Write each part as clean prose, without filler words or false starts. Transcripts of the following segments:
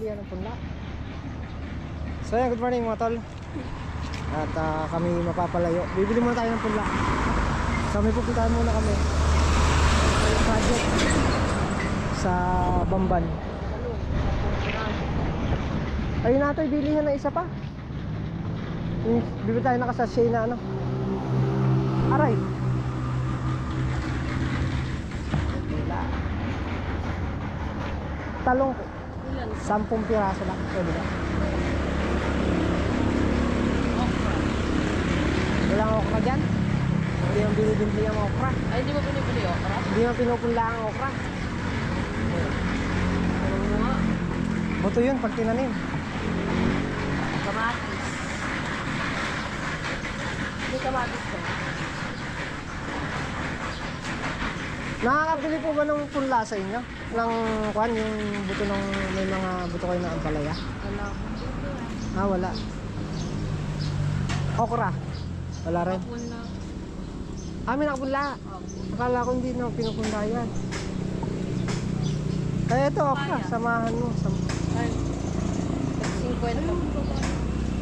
bilihan ng punla. So yan, good morning mga tol. At kami mapapalayo. Bibili muna tayo ng punla. So may pupuntahan muna kami project sa Bamban. Ayun natin, bilihan na isa pa. Bibili tayo nakasashay na ano. Aray. Talong ko. 10 piraso lang. Pwede ba? Wala ang okra dyan? Hindi yung binibili ang okra. Ay, hindi mo pinipili okra? Hindi yung pinupunla ang okra. Ano mo nga? Buto yun pag tinanim. Kamatis. Hindi kamatis ko. Nakakabili po ba ng punla sa inyo? Ng kwan, yung buto ng may mga buto kayo na ampalaya? Wala ko. Ah, wala. Okra? Wala rin? Wala. Ah, may nakapunla. Akala ko hindi na pinupunla yan. Kaya ito, okra, samahan mo. Ay, 50.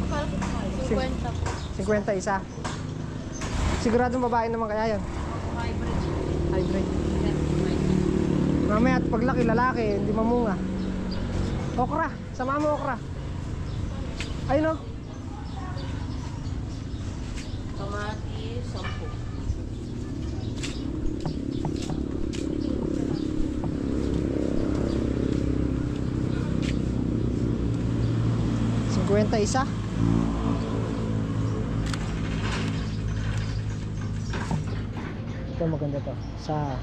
Akala ko 50. 50 isa. Siguradong babae naman kaya yan. Hybrid. Hybrid. Mamaya at paglaki lalaki, hindi mamunga. Okra, samahan mo okra. Ayun o. Kamatis, 10. 50 isa. Ito maganda to. Sa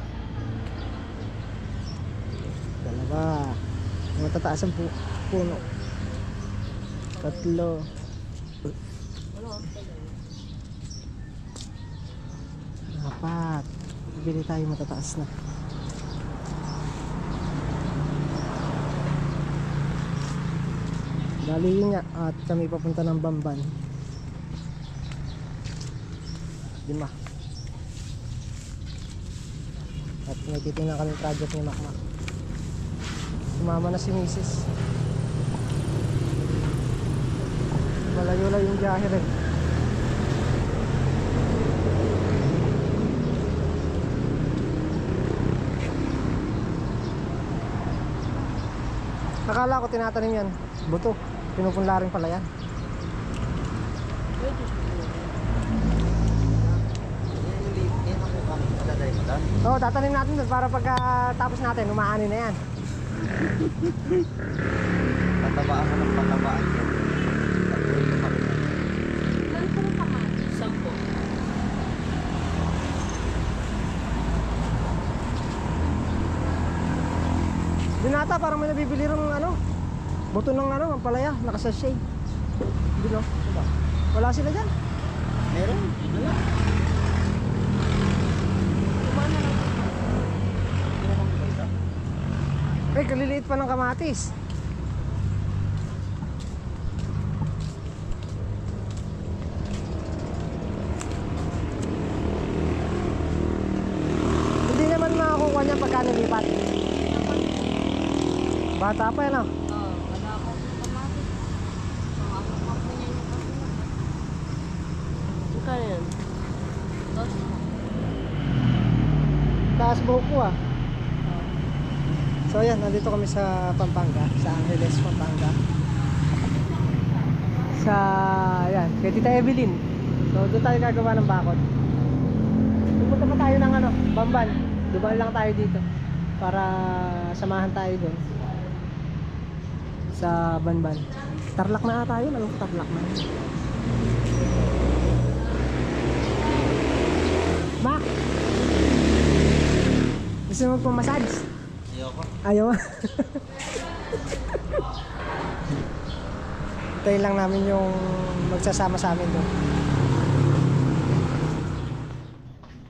dalawa. Matataas ang puno. 3. Apat. Bili tayo matataas na. Dali yun nga. At kami papunta ng Bamban. 5. At nagtitingnan kami project ni Makmak. Sumama na si Mrs. Malayo-layo yung biyahe rin. Akala ko tinatanim yan. Buto. Pinupunla rin pala yan. Oo, tatanim natin doon para pagkatapos natin, umaani na yan. Tatabaan ka ng patabaan ko. Ilan po ng kamatis? 10. Binata, parang may nabibili rin ng ano, buto ng ano, ang palaya, nakasashay. Hindi no? Diba? Wala sila dyan. Meron? Wala. Kumana lang. Ay, kaliliit pa ng kamatis. Hindi naman makakukuha niya pagka nilipat. Bata pa yan, oh. Oo, wala akong kamatis. Mga niya yung kamatis. Kaya yan? Taas buhok ko, ah. So ayan, nandito kami sa Pampanga, sa Angeles, Pampanga. Sa, ayan, kay Tita Evelyn. So doon tayo gagawa ng bakod. Pupunta pa tayo ng ano, Bamban. Dumaan lang tayo dito para samahan tayo doon sa Bamban. Tarlac na ata yun, anong Tarlac na? Mak! Gusto mo magpamassage? Ayoko. Ayaw. Hintayin lang namin yung magsasama sa amin doon.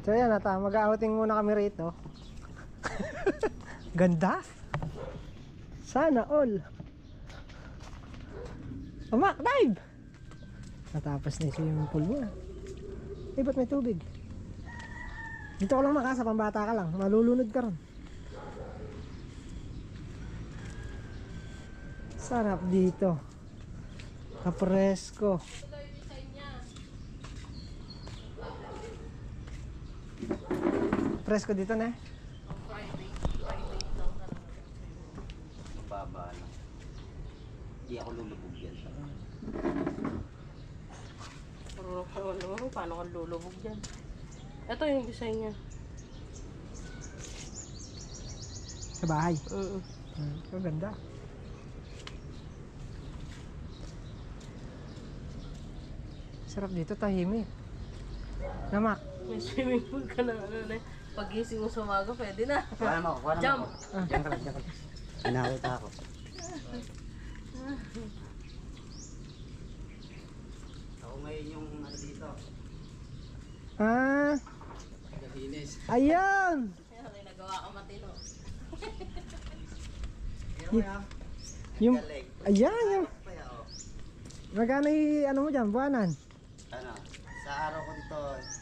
So yan, mag-outing muna kami rito. Ganda. Sana all. Umak, dive! Natapos na yung swimming pool niya. Eh, ba't may tubig? Dito ka lang makasa, pambata ka lang. Malulunod ka ron. Sarap dito. Kapresko. Presko dito na. Baba lang. Hindi ako lulubog yan. Paano ka lulubog dyan? Ito yung design niya. Sa bahay. Oo. Ang ganda. Sarap dito, tahimik. Namak. May swimming pool ka na ano na. Pag-gising mo sa umaga, pwede na. Kuha mo, kuha Jump! mo. Diyan ka lang, diyan ka lang. Inawit ako. Ako ngayon yung ano dito. Ah, Galinis. ayan! May nagawa ka matino. Pero kaya, Yung, galing. ayan yung. Kaya oh. Magkano ano mo dyan, buwanan? Ano, sa araw ko dito,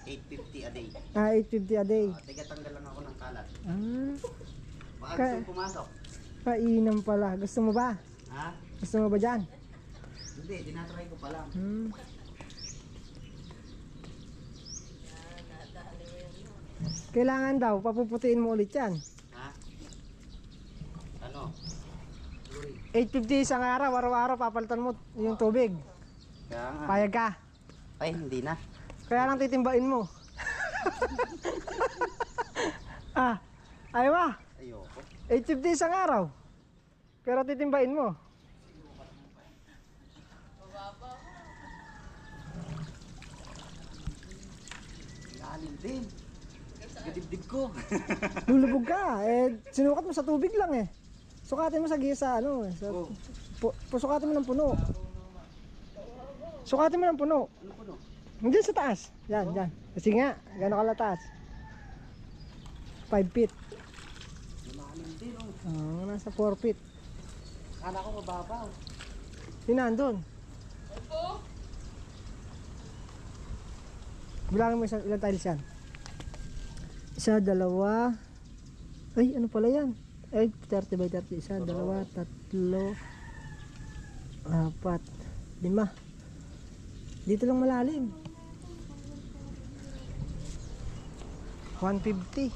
850 a day. Ah, 850 a day. Tigatanggal lang ako ng kalat. Ah, Baka Ka- gusto pumasok. painam pala. Gusto mo ba? Ha? Gusto mo ba dyan? Hindi, dinatry ko pa lang. Kailangan daw, papuputiin mo ulit yan. Ha? Ano? 850 isang araw, araw-araw papalitan mo yung tubig. Kaya nga. Payag ka. Ay, hindi na. Kaya lang titimbain mo. Ah, ayaw ba? Ayoko. 850 isang araw. Pero titimbain mo. Lalim din. Gadibdib ko. Lulubog ka. Eh, sinukat mo sa tubig lang eh. Sukatin mo sa gisa, ano eh. Sa, Oh. sukatin mo ng puno. Sukatin mo ng puno. Ano po no? Hindi sa taas. Yan, yan. Kasi nga, gano'n kala taas. 5 feet. Lalim din oh. Oo, nasa 4 feet. Kala ko mababaw. Yun nandun. Bilangin mo ilang tiles yan. Isa, dalawa. Ay, ano pala yan? Ay, 30 by 30. Isa, dalawa, tatlo, 4, 5. Dito lang malalim. 150.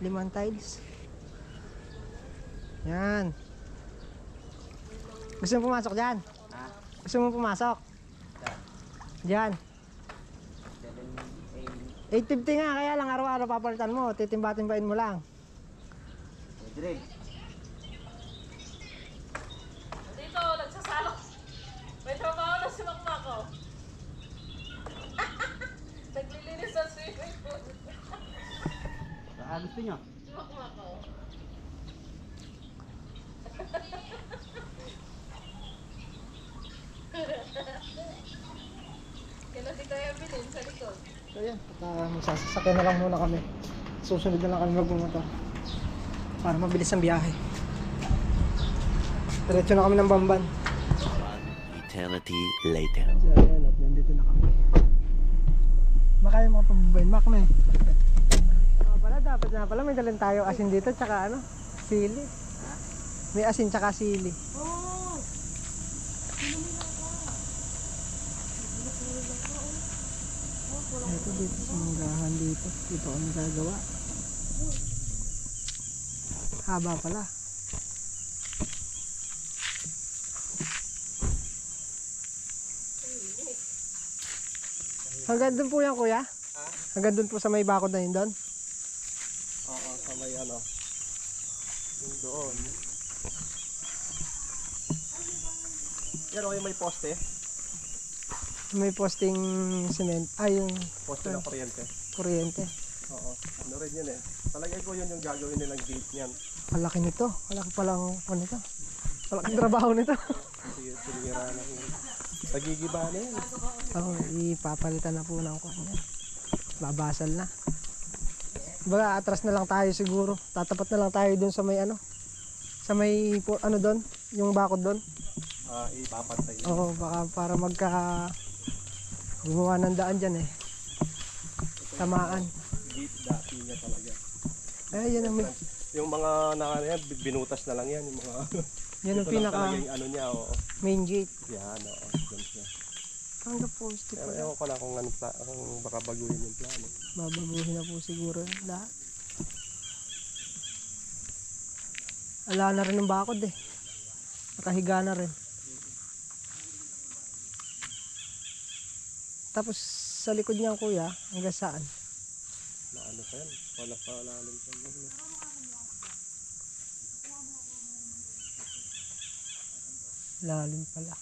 5 tiles. Yan. Gusto mo pumasok dyan? Ha? Gusto mo pumasok? Diyan. 850 nga, kaya lang araw-araw papalitan mo. Titimba-timbain mo lang. Direk. Dito, nagsasalok. May trabaho na si Makmako. Naglilinis sa swimming pool. Baka gusto nyo? Si Makmako. Kaya si Kaya Bilin sa likod. So yan, magsasakyan na lang muna kami. Susunod na lang kami magbumotor. Para mabilis ang biyahe. Diretso na kami ng Bamban. Eternity later. So yan, at nandito na kami. Makaya mga pambabayin, Mak na eh. Dapat na pala may dalhin tayo asin dito, tsaka ano, sili. May asin tsaka sili. Oh! Ito dito sa manggahan dito. Dito ako nagagawa. Haba pala. Hanggang doon po yan, kuya? Hanggang doon po sa may bakod na yun doon? Oo, sa may ano. Yung doon. Yan okay, may poste. May posting cement. Ay, yung Poste ng kuryente. kuryente. Oo. Ano rin yun eh. Talagay ko yun yung gagawin nilang gate niyan. Malaki nito. Malaki palang ano nito. Malaking trabaho nito. Kasi sinira na yun. Pagigiba na yun. Ipapalitan na po ng kanya. Babasal na. Baga atras na lang tayo siguro. Tatapat na lang tayo dun sa may ano. Sa may ano doon, yung bakod doon. Ipapantay. Oo, baka para gumawa ng daan dyan eh. Tamaan. Gate dati niya talaga. Ay, yan ang Yung mga yan, binutas na lang yan. Yung mga Yan ang ito lang pinaka talaga yung ano niya. Oo. main gate. Yan, oo. Diyan siya. Hanggang poste Pero pala. ewan ko lang kung, ano, kung baka baguhin yung plano. Babaguhin na po siguro lahat. Ala na rin ng bakod eh. Nakahiga na rin. Tapos sa likod niya kuya, hanggang saan? Na ano pa yan? Wala pa lalim pa yan. Lalim pala.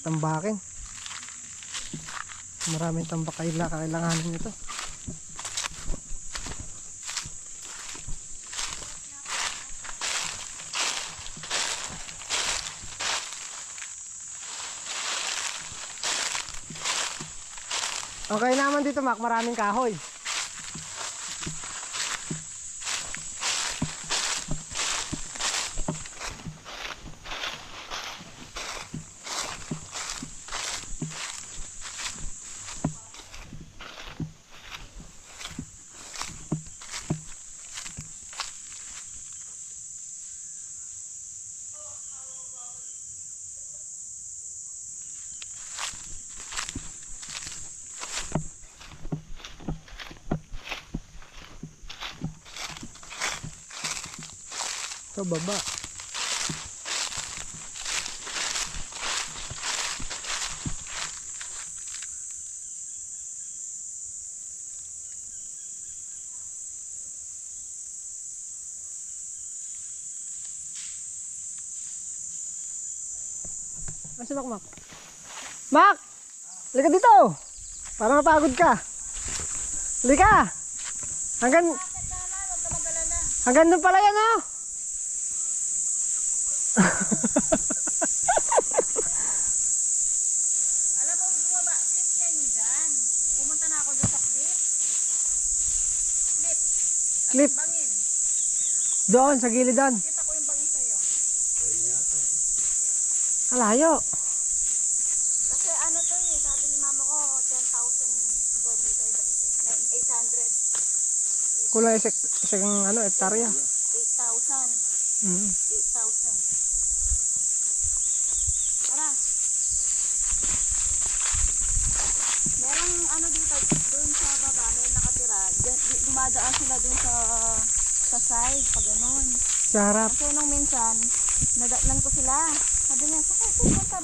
Tambakin. Maraming tambak kailanganin nito. Okay naman dito, Mac, maraming kahoy. Ito baba. Asa Mac, Mac? Mac! Halika dito! Para mapagod ka. Halika! Hanggang doon pala yan, oh! Alam mo, bumaba, flip yan yung dyan. Pumunta na ako doon sa flip. Flip. Clip. Bangin. Doon, sa gilid doon. Kita ko yung bangin sa'yo. Alayo. Kasi ano to eh, sabi ni mama ko, 10,000 square meter daw ito. 800. Kulang isang ano, hektarya. 8,000. Mm. 8,000. Tara. Merong ano dito, doon sa baba, may nakatira. Dumadaan sila doon sa side, pag ganun. Sa harap. Kasi nung minsan, nadatnan ko sila. Sabi niya, saka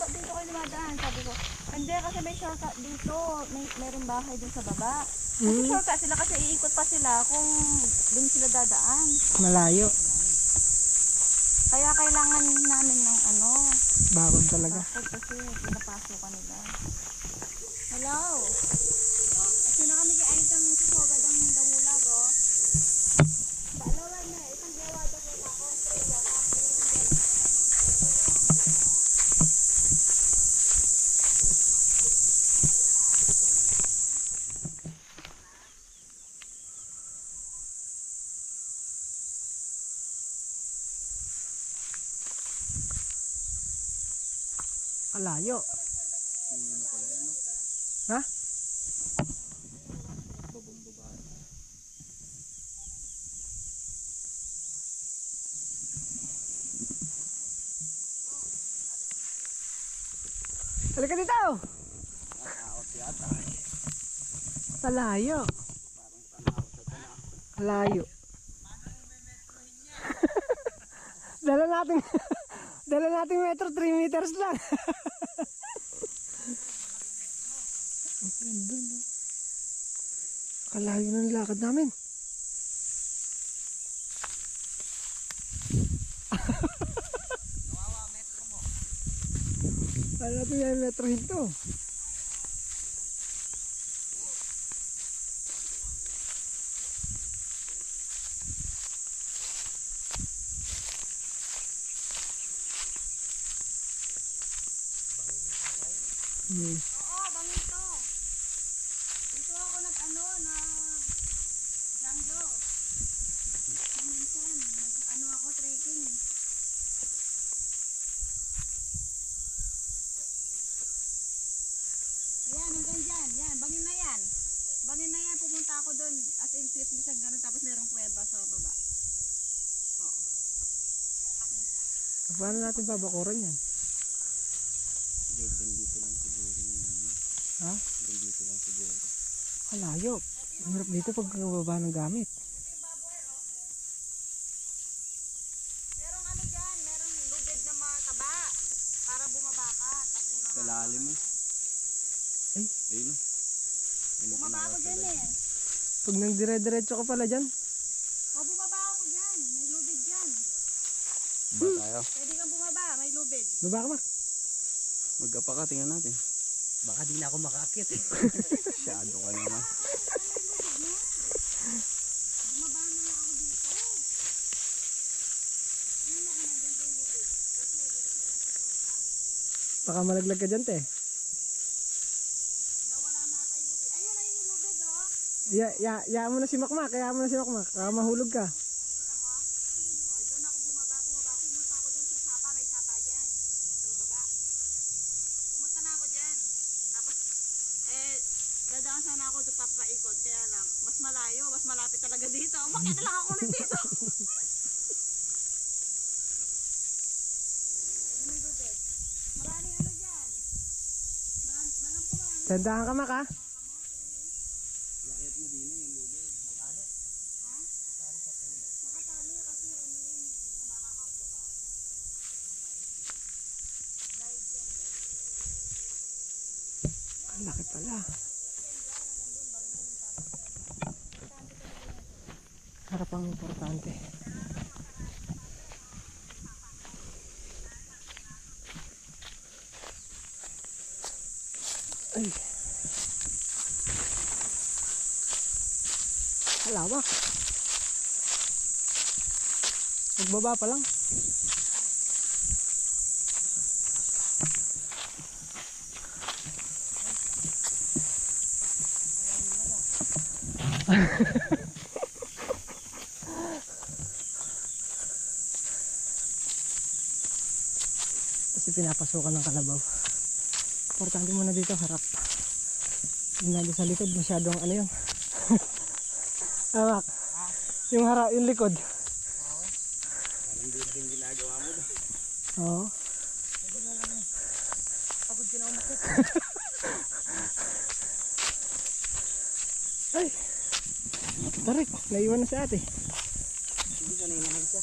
dito kayo dumadaan. Sabi ko, hindi kasi may shortcut dito. Meron bahay doon sa baba. Kasi shortcut sila kasi iikot pa sila kung doon sila dadaan. Malayo. Kaya kailangan namin ng ano, Bakod talaga. bakod kasi pinapasok ka nila. Hello? Kasi na kami kaya itang susogad ang damulag, oh. Baalawan na, isang gewada ko na ako. Alayo. Ha? Halika dito! Alayo. Alayo. Dala natin dala natin metro 3 meters lang. Ang ganda, no? Kalayo ng lakad namin. Kala natin yung metro hinto. Oo, bangin to. Dito ako nag-ano, Langlo. Minsan, nag-ano ako, trekking. Ayan, hanggang dyan. Yan, bangin na yan. Bangin na yan, pumunta ako doon. As in, flip na siya gano'n, tapos merong kuweba sa baba. Paano natin babakuran yan? Dito lang siguro yung Ha? dito lang siguro. Malayo. Ang hirap dito pag baba ng gamit. Merong ano dyan, merong lubid na mataba. Para bumaba ka. Tapos yun ang Sa lalim mo. Ay. Ayun o. bumaba ako dyan eh. Pag nang dire-diretso ka pala dyan. O bumaba ako dyan. May lubid dyan. Ba tayo? Pwede kang bumaba, may lubid. Baba ka, Mac. Mag-apa ka, tingnan natin. Baka di na ako makaakit eh. Masyado ka naman. Bumaba na nga ako dito. Ano ko na dyan yung lubid? Kasi dito sila nagsusunod. Baka malaglag ka dyan, te. Nawala na tayo lubid. Ayun, ayun yung lubid oh. Ya mo na si Makmak. Kaya mo na si Makmak. Baka mahulog ka. O, doon ako bumaba. Pumunta ako doon sa sapa. May sapa dyan. Sa baba. Pumunta na ako dyan. Tapos, dadaan sana ako doon papaikot. Kaya lang, mas malayo. Mas malapit talaga dito. Umakyat na lang ako ulit dito. May lubid. Maraming ano dyan. Marami. Tandahan ka, Mac, ha? Nakatali kasi ano yun. Nakakapo ka. Ang laki pala. Harap ang importante. Ay. Halawak. Magbaba pa lang. Kasi pinapasukan ng kalabaw. Importante muna dito harap. Yung nandun sa likod masyadong ano yun. Amak. Yung harap, yung likod. Parang building ginagawa mo doon. Oo. Pagod ka na umakit. Ay. Tarik, naiwan na si ate. Hindi ka na naman siya.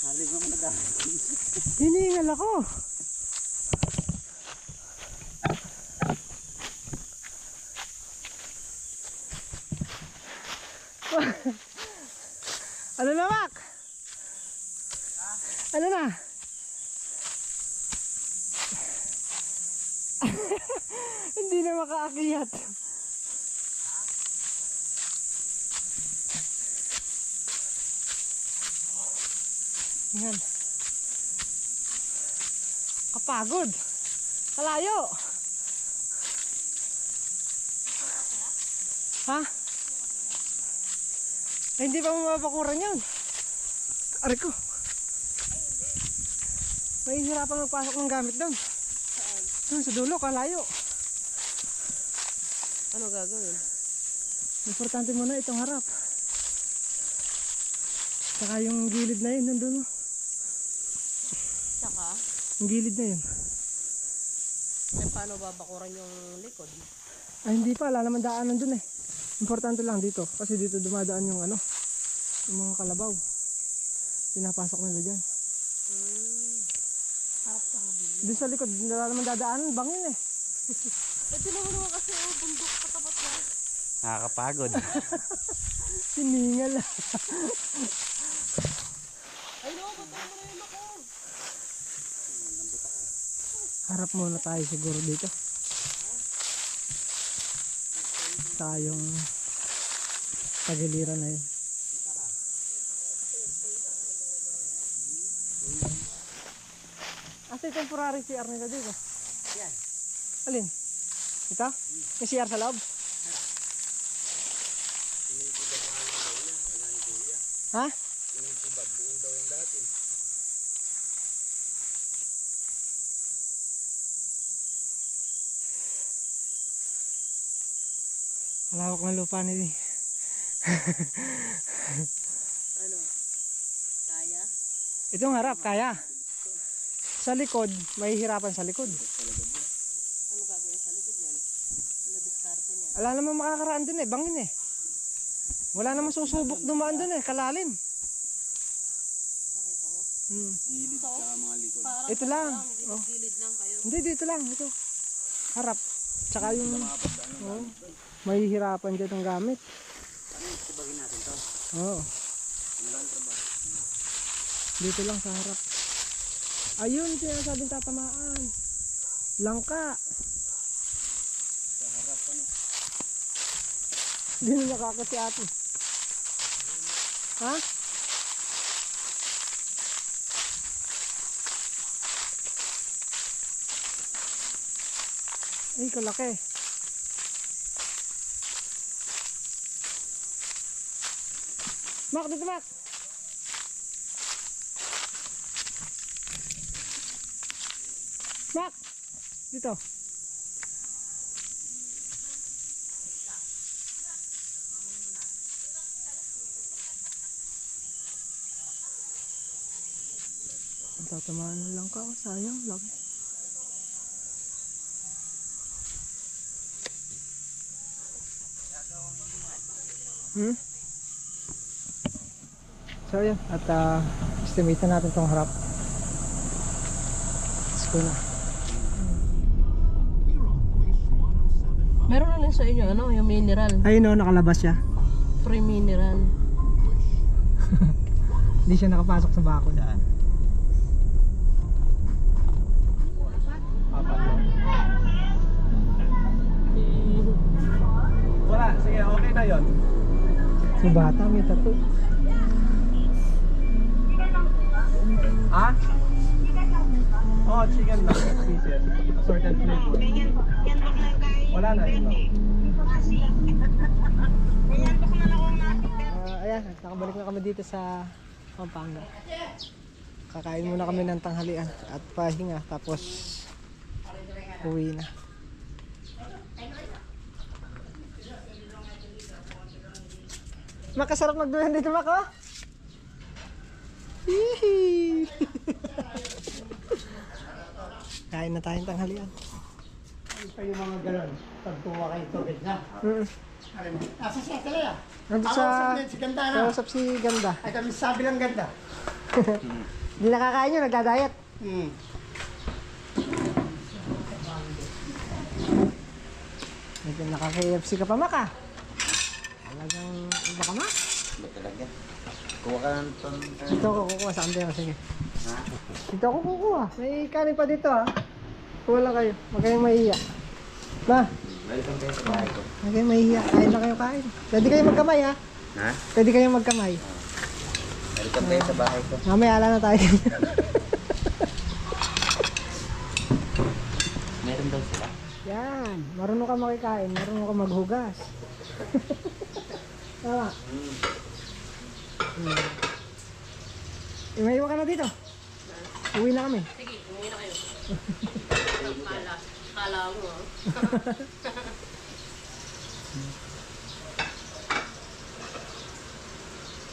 Halig mo na dahil. Hiningal ako. Ano na, Mac? Ano na? Hindi na makaakyat. Yan. Kapagod. Kalayo. Ha? Eh, hindi pa mapapakuran yun. Aray ko. May hirapan magpasok ng gamit doon. Doon sa dulo, kalayo. Ano gagawin? Importante muna itong harap. Saka yung gilid na yun, nandun. Tsaka, Yung gilid na yun. paano babakuran yung likod? Ay, hindi pa. Wala naman daanan dun eh. Importante lang dito. Kasi dito dumadaan yung ano, yung mga kalabaw. Pinapasok nila dyan. Harap sa kabila. Doon sa likod, wala naman dadaanan. Bangin eh. Ito naman kasi bundok katapat na. Nakakapagod. Siningal. Ay no, ba't mo na yun ako? Harap muna tayo siguro dito. Sa yung tagiliran na yun. Asa yung temporary CR nila dito? Yan. Alin? Ito? May CR sa loob? Ha? Malawak ng lupa nila. Ano? Kaya? Itong harap, kaya. sa likod, mahihirapan sa likod. Ano gagawin sa likod yan? Ano diskarte niya? Wala namang makakaraan dun eh, bangin eh. Wala namang susubok dumaan dun eh, kalalim. Nakita mo? Gilid sa mga likod. Parang Ito lang. Oh. gilid lang kayo. Hindi, dito lang, ito. Harap. Tsaka yung, oh, mahihirapan dyan ang gamit. Tibagin natin to. Oo. Dito lang sa harap. Ayun, sinasabing tatamaan. Langka. Sa harap ano. Hindi na nakaka si ate. Ha? Ay, kalaki. Mak, dito Mak. Mak, dito. Tatamaan na lang ka, sayang, laki. So yun, at estimate na natin tong harap. Let's go na. Meron na lang sa inyo, ano, yung mineral. Ayun o, nakalabas siya. Free mineral. Hindi siya nakapasok sa bako. Saan? Wala, sige, okay na yun. Si bata may tattoo. Ha? Oh, chicken lang. Pieces. Assorted flavor. Wala na yun. Ayan, nakabalik na kami dito sa Pampanga. Kakain muna kami ng tanghalian at pahinga tapos uwi na. Makasarap magduyan dito, Mak, oh. Hihi. Kain na tayong tanghalian. Ano pa yung mga galon? Pagkuha kayo tubig na. Nasa siya talaga. Nandun Si Ganda na. kausap si Ganda. Ay kami sabi lang Ganda. Hindi nakakain yun, nagda-diet. Medyo nakaka-KFC ka pa, Mak, ah. Talagang iba ka, Mak. Ba talaga? Kuha ka ng ton. Dito ako kukuha sa kanila, sige. Ha? Dito ako kukuha. May kanin pa dito, ha. Kuha lang kayo. Huwag kayong mahihiya. Ma, Welcome kayo sa bahay ko. huwag kayong mahihiya. Kain lang kayo, kain. Pwede kayong magkamay, ha. Ha? Pwede kayong magkamay. Welcome kayo sa bahay ko. Mamaya ala na tayo. Meron daw sila. Yan. Marunong ka makikain. Marunong ka maghugas. Tama. Imahiwa ka na dito. Uwi na kami. Sige, umuwi na kayo. Kala mo, ah.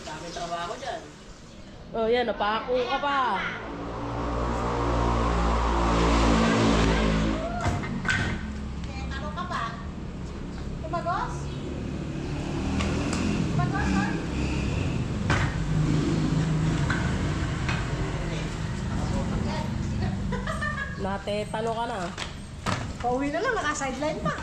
Dami trabaho dyan. Oh, yan, napako ka pa. Ano ka ba? Tumagos? Tumagos, ha? Natetano ka na. Pauwi na lang. Naka-sideline pa.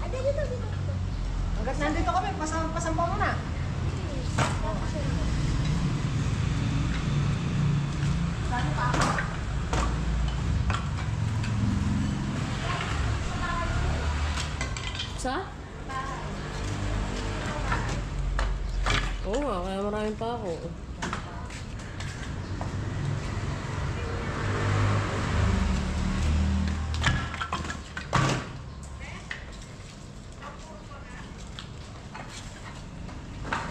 Ay, dito. Hanggat nandito kami, pasampa mo na. Sa? Oo nga, kaya maraming pa ako.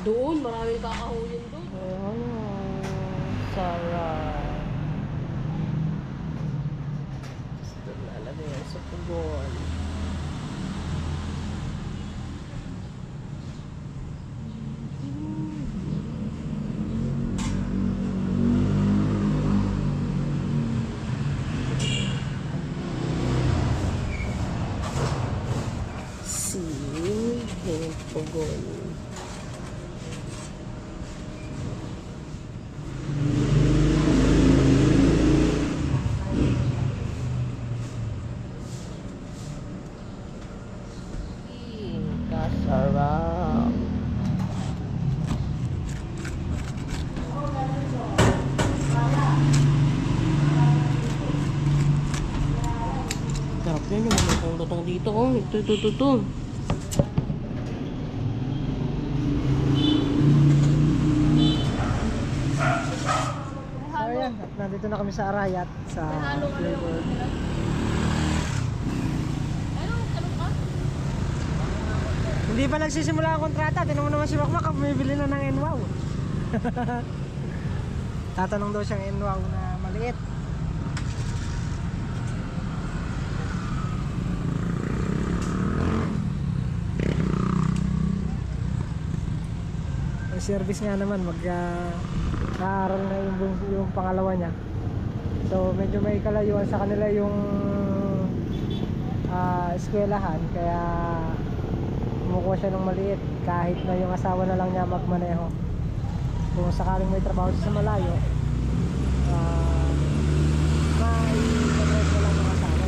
Doon, maraming kakahuyin doon. Sarap. Gusto lalagay yan sa pugon. Tignan nyo, may pang lutong dito. Oh. Ito. So ayan, at nandito na kami sa Arayat sa flavor. Hindi pa nagsisimula ang kontrata. Tinanong mo naman si Makmak kung bumibili na ng NWOW. Tatanong daw siyang NWOW na maliit. Ang service nga naman aaral na yung pangalawa niya. So medyo may kalayuan sa kanila yung eskwelahan, kaya kumukuha siya ng maliit kahit na yung asawa na lang niya magmaneho. Kung sakaling may trabaho siya sa malayo, mai-drive na lang ng asawa.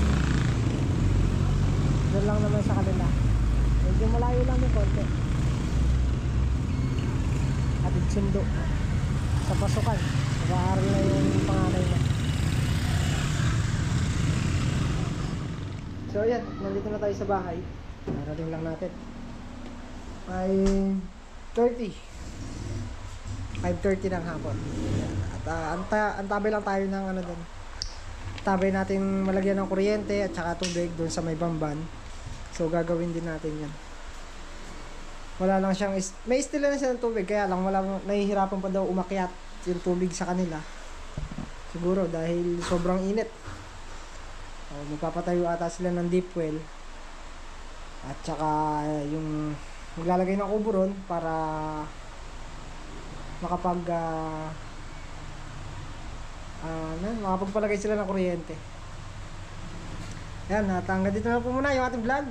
Doon lang naman sa kanila. Medyo malayo lang yung konti. Atid sundo sa pasukan. Nag-aaral na yung panganay niya. So yan, nandito na tayo sa bahay. Narating lang natin. 5:30 ng hapon. At antabay lang tayo ng ano doon. Tabay natin malagyan ng kuryente at saka tubig doon sa may Bamban. So gagawin din natin yan. Wala lang siyang may stila na siya ng tubig, kaya lang nahihirapan pa daw umakyat yung tubig sa kanila. Siguro dahil sobrang init. Magpapatayo ata sila ng deep well. At saka yung maglalagay ng kuburon para makapagpalagay sila ng kuryente. Yan, hanggang dito na po muna yung ating vlog.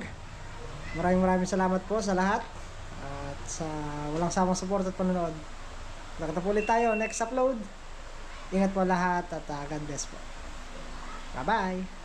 Maraming salamat po sa lahat at sa walang samang support at panonood. Nakita po ulit tayo next upload. Ingat po lahat at God bless po. Bye bye.